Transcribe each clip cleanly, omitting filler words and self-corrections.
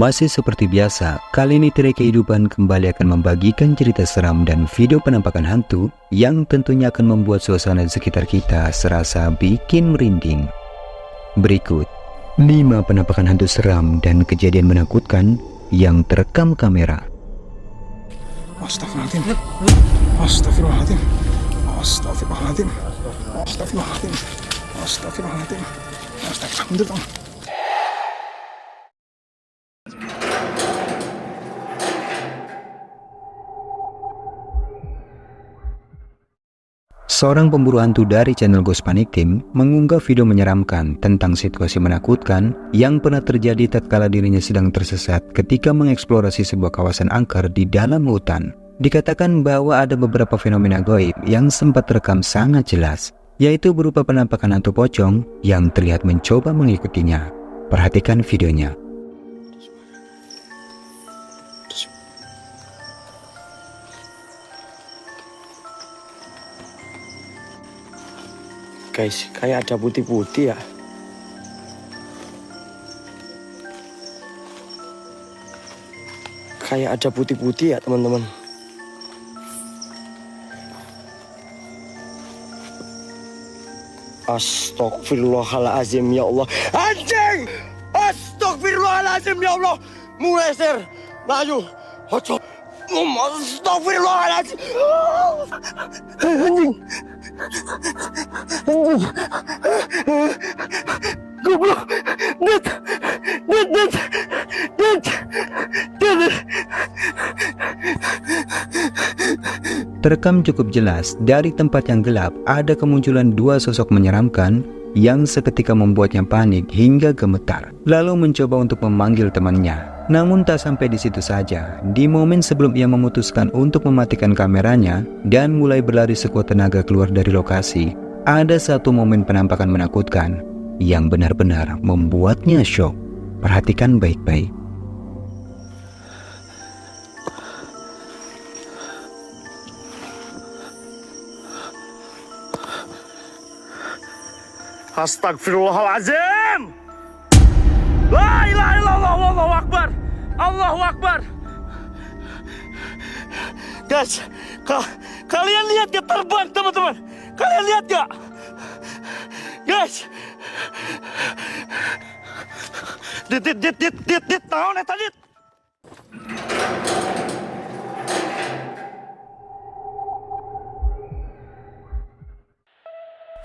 Masih seperti biasa, kali ini Tirai Kehidupan kembali akan membagikan cerita seram dan video penampakan hantu yang tentunya akan membuat suasana di sekitar kita serasa bikin merinding. Berikut 5 penampakan hantu seram dan kejadian menakutkan yang terekam kamera. Astagfirullahaladzim. Astagfirullahaladzim. Astagfirullahaladzim. Astagfirullahaladzim. Astagfirullahaladzim. Astagfirullahaladzim. Seorang pemburu hantu dari channel Ghost Panic Team mengunggah video menyeramkan tentang situasi menakutkan yang pernah terjadi tatkala dirinya sedang tersesat ketika mengeksplorasi sebuah kawasan angker di dalam hutan. Dikatakan bahwa ada beberapa fenomena gaib yang sempat terekam sangat jelas, yaitu berupa penampakan hantu pocong yang terlihat mencoba mengikutinya. Perhatikan videonya. Guys, kayak ada putih-putih ya. Kayak ada putih-putih ya, teman-teman. Astagfirullahaladzim, ya Allah. Anjing! Astagfirullahaladzim, ya Allah. Mulai ser. Maju. Ojo. Astagfirullahaladzim. Anjing. Goblok. Net. Terekam cukup jelas dari tempat yang gelap ada kemunculan 2 sosok menyeramkan yang seketika membuatnya panik hingga gemetar, lalu mencoba untuk memanggil temannya. Namun tak sampai di situ saja, di momen sebelum ia memutuskan untuk mematikan kameranya dan mulai berlari sekuat tenaga keluar dari lokasi, ada satu momen penampakan menakutkan yang benar-benar membuatnya shock. Perhatikan baik-baik. Astagfirullahaladzim. La ilaha illallah, Allahu Akbar. Allahu Akbar. Guys, kalian lihat gak terbang, teman-teman? Kalian lihat gak? Guys. Dit, tahun ya tadi.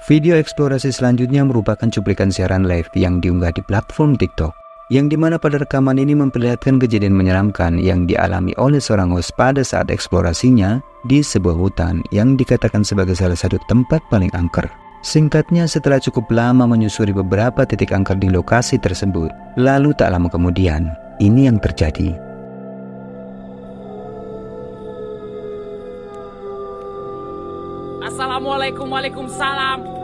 Video eksplorasi selanjutnya merupakan cuplikan siaran live yang diunggah di platform TikTok, yang dimana pada rekaman ini memperlihatkan kejadian menyeramkan yang dialami oleh seorang host pada saat eksplorasinya di sebuah hutan yang dikatakan sebagai salah satu tempat paling angker. Singkatnya, setelah cukup lama menyusuri beberapa titik angker di lokasi tersebut, lalu tak lama kemudian, ini yang terjadi. Assalamualaikum, waalaikumsalam.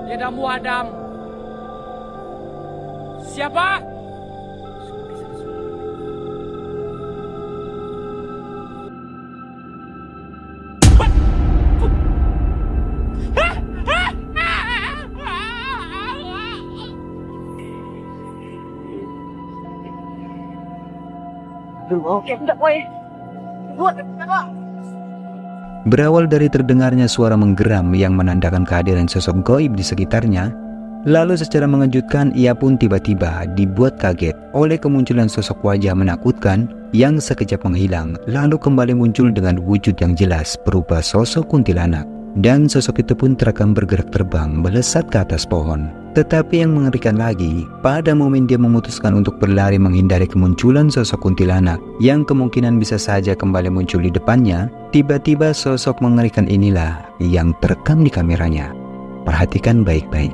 Yadamu Adam. Siapa? Berawal dari terdengarnya suara menggeram yang menandakan kehadiran sosok gaib di sekitarnya, lalu secara mengejutkan ia pun tiba-tiba dibuat kaget oleh kemunculan sosok wajah menakutkan yang sekejap menghilang, lalu kembali muncul dengan wujud yang jelas berupa sosok kuntilanak. Dan sosok itu pun terekam bergerak terbang melesat ke atas pohon. Tetapi yang mengerikan lagi, pada momen dia memutuskan untuk berlari menghindari kemunculan sosok kuntilanak yang kemungkinan bisa saja kembali muncul di depannya, tiba-tiba sosok mengerikan inilah yang terekam di kameranya. Perhatikan baik-baik.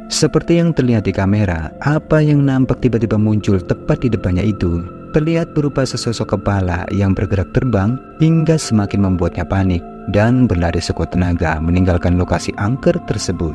Seperti yang terlihat di kamera, apa yang nampak tiba-tiba muncul tepat di depannya itu terlihat berupa sesosok kepala yang bergerak terbang hingga semakin membuatnya panik dan berlari sekuat tenaga meninggalkan lokasi angker tersebut.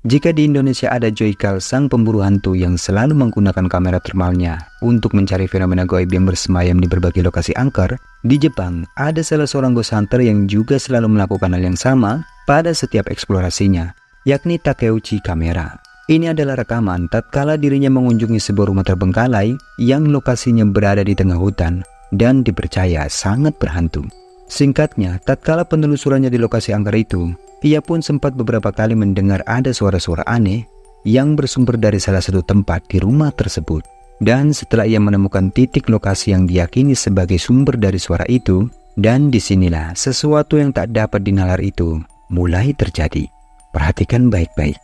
Jika di Indonesia ada Joycal, sang pemburu hantu yang selalu menggunakan kamera termalnya untuk mencari fenomena gaib yang bersemayam di berbagai lokasi angker, di Jepang ada salah seorang ghost hunter yang juga selalu melakukan hal yang sama pada setiap eksplorasinya, yakni Takeuchi Kamera. Ini adalah rekaman tatkala dirinya mengunjungi sebuah rumah terbengkalai yang lokasinya berada di tengah hutan dan dipercaya sangat berhantu. Singkatnya, tatkala penelusurannya di lokasi angker itu, ia pun sempat beberapa kali mendengar ada suara-suara aneh yang bersumber dari salah satu tempat di rumah tersebut. Dan setelah ia menemukan titik lokasi yang diyakini sebagai sumber dari suara itu, dan disinilah sesuatu yang tak dapat dinalar itu mulai terjadi. Perhatikan baik-baik.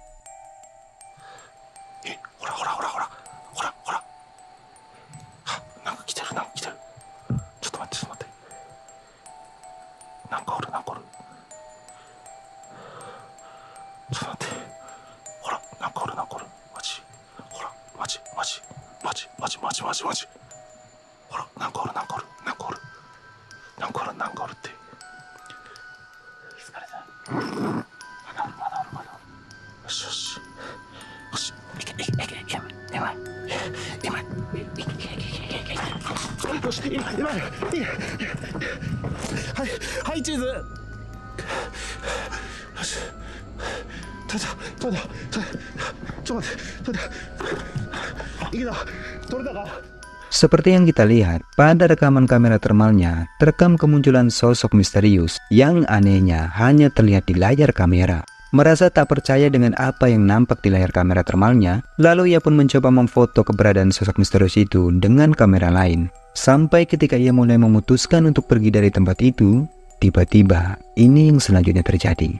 Seperti yang kita lihat, pada rekaman kamera termalnya terekam kemunculan sosok misterius yang anehnya hanya terlihat di layar kamera. Merasa tak percaya dengan apa yang nampak di layar kamera termalnya, lalu ia pun mencoba memfoto keberadaan sosok misterius itu dengan kamera lain. Sampai ketika ia mulai memutuskan untuk pergi dari tempat itu, tiba-tiba ini yang selanjutnya terjadi.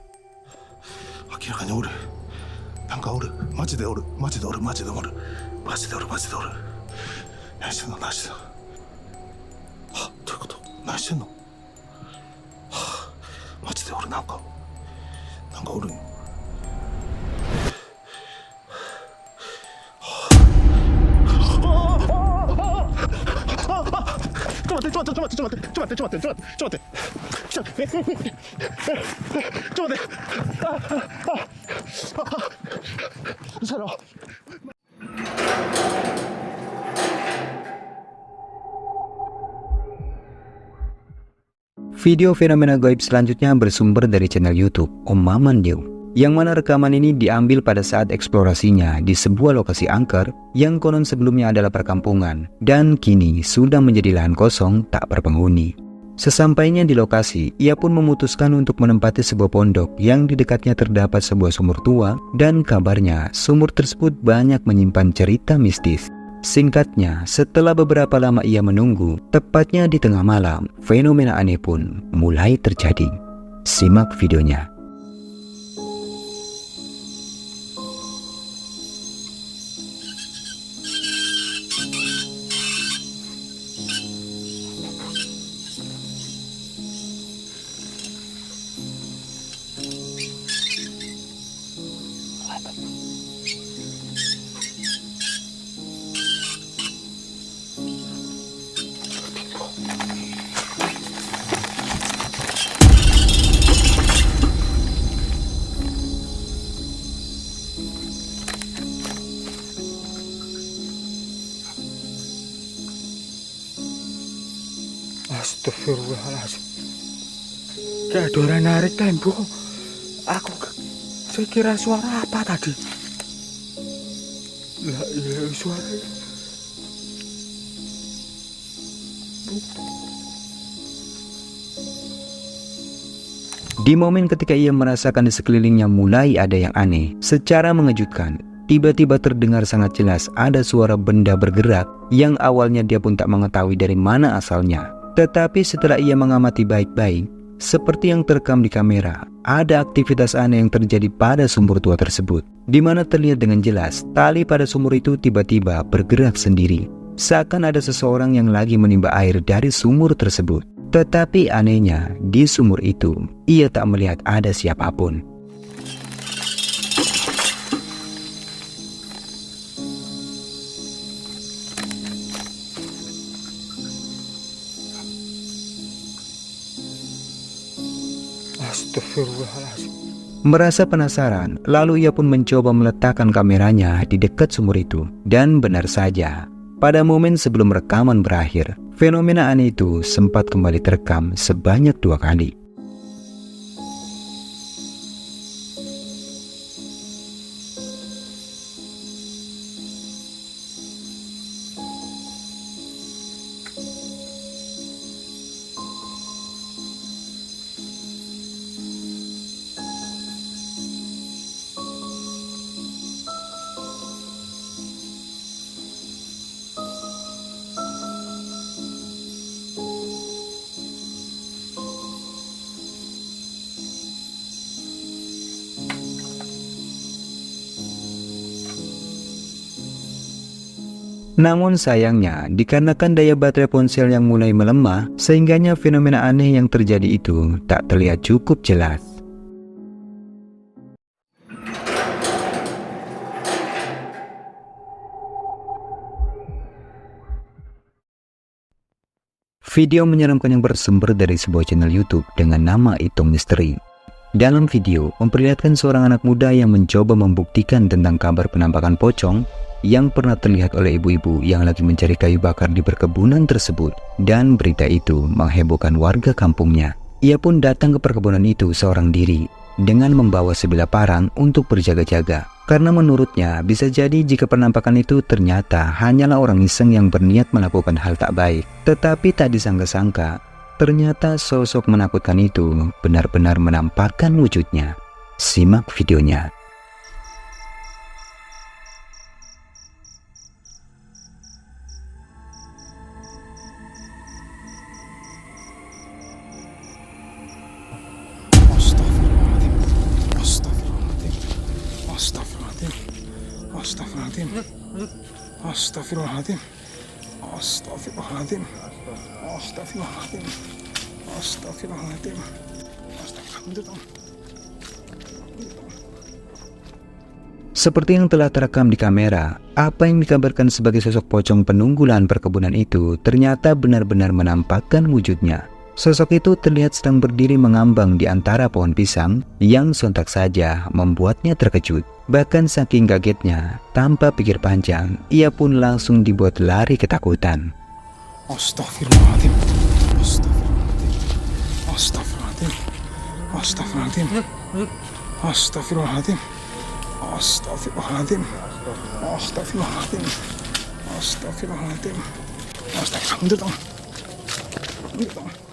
Video fenomena gaib selanjutnya bersumber dari channel YouTube Om Maman Dew, yang mana rekaman ini diambil pada saat eksplorasinya di sebuah lokasi angker yang konon sebelumnya adalah perkampungan dan kini sudah menjadi lahan kosong tak berpenghuni. Sesampainya di lokasi, ia pun memutuskan untuk menempati sebuah pondok yang di dekatnya terdapat sebuah sumur tua dan kabarnya sumur tersebut banyak menyimpan cerita mistis. Singkatnya, setelah beberapa lama ia menunggu, tepatnya di tengah malam, fenomena aneh pun mulai terjadi. Simak videonya. Astagfirullahaladzim. Kayak ada orang narik tembok. Saya kira suara apa tadi? Lah iya, suara. Di momen ketika ia merasakan di sekelilingnya mulai ada yang aneh, secara mengejutkan, tiba-tiba terdengar sangat jelas ada suara benda bergerak yang awalnya dia pun tak mengetahui dari mana asalnya. Tetapi setelah ia mengamati baik-baik, seperti yang terekam di kamera, ada aktivitas aneh yang terjadi pada sumur tua tersebut, di mana terlihat dengan jelas tali pada sumur itu tiba-tiba bergerak sendiri, seakan ada seseorang yang lagi menimba air dari sumur tersebut. Tetapi anehnya, di sumur itu, ia tak melihat ada siapapun. Astagfirullahaladzim. Merasa penasaran, lalu ia pun mencoba meletakkan kameranya di dekat sumur itu. Dan benar saja, pada momen sebelum rekaman berakhir, fenomena aneh itu sempat kembali terekam sebanyak 2 kali. Namun sayangnya, dikarenakan daya baterai ponsel yang mulai melemah, sehingganya fenomena aneh yang terjadi itu tak terlihat cukup jelas. Video menyeramkan yang bersumber dari sebuah channel YouTube dengan nama Itong Misteri. Dalam video, memperlihatkan seorang anak muda yang mencoba membuktikan tentang kabar penampakan pocong yang pernah terlihat oleh ibu-ibu yang lagi mencari kayu bakar di perkebunan tersebut. Dan berita itu menghebohkan warga kampungnya. Ia pun datang ke perkebunan itu seorang diri dengan membawa sebilah parang untuk berjaga-jaga. Karena menurutnya bisa jadi jika penampakan itu ternyata hanyalah orang iseng yang berniat melakukan hal tak baik. Tetapi tak disangka-sangka, ternyata sosok menakutkan itu benar-benar menampakkan wujudnya. Simak videonya. Astagfirullahaladzim. Astagfirullahaladzim. Astagfirullahaladzim. Astagfirullahaladzim. Astagfirullahaladzim. Astagfirullahaladzim. Seperti yang telah terekam di kamera, apa yang dikabarkan sebagai sosok pocong penunggu lahan perkebunan itu ternyata benar-benar menampakkan wujudnya. Sosok itu terlihat sedang berdiri mengambang di antara pohon pisang yang sontak saja membuatnya terkejut. Bahkan saking kagetnya, tanpa pikir panjang, ia pun langsung dibuat lari ketakutan. Astagfirullahaladzim. Astagfirullahaladzim. Astagfirullahaladzim. Astagfirullahaladzim. Astagfirullahaladzim. Astagfirullahaladzim. Astagfirullahaladzim. Astagfirullahaladzim.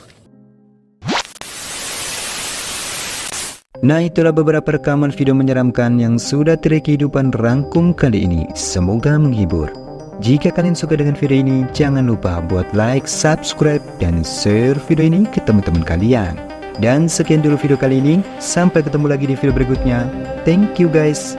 Nah, itulah beberapa rekaman video menyeramkan yang sudah Tire Kehidupan rangkum kali ini. Semoga menghibur. Jika kalian suka dengan video ini, jangan lupa buat like, subscribe, dan share video ini ke teman-teman kalian. Dan sekian dulu video kali ini. Sampai ketemu lagi di video berikutnya. Thank you guys.